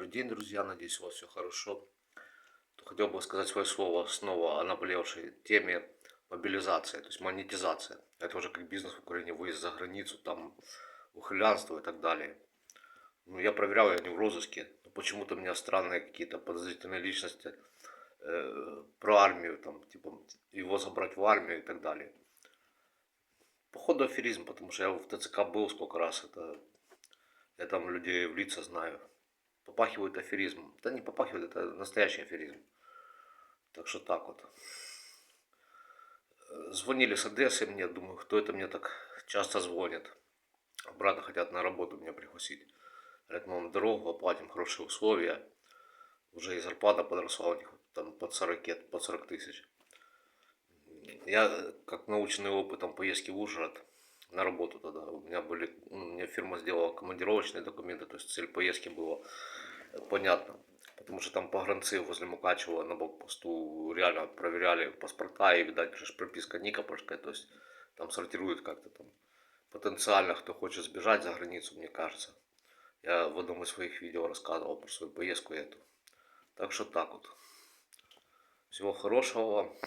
Добрый день, друзья. Надеюсь, у вас все хорошо. Хотел бы сказать свое слово снова о наболевшей теме мобилизации, то есть монетизация. Это уже как бизнес в Украине, выезд за границу, там ухылянство и так далее. Ну, я проверял, я не в розыске, но почему-то у меня странные какие-то подозрительные личности про армию, там, типа, его забрать в армию и так далее. Походу аферизм, потому что я в ТЦК был сколько раз, я там людей в лица знаю. Попахивает аферизмом. Да не попахивает, это настоящий аферизм. Так что так вот. Звонили с Одессы мне, думаю, кто это мне так часто звонит. Обратно хотят на работу меня пригласить. Говорят, мы вам дорогу оплатим, хорошие условия. Уже и зарплата подросла у них там под 40 тысяч. Я, как наученный опытом поездки в Ужгород, на работу тогда, у меня фирма сделала командировочные документы, то есть цель поездки была понятно. Потому что там погранцы возле Мукачева на блокпосту реально проверяли паспорта, и, видать, же прописка Никопольская, то есть там сортируют как-то там потенциально, кто хочет сбежать за границу, мне кажется. Я в одном из своих видео рассказывал про свою поездку эту. Так что так вот. Всего хорошего вам.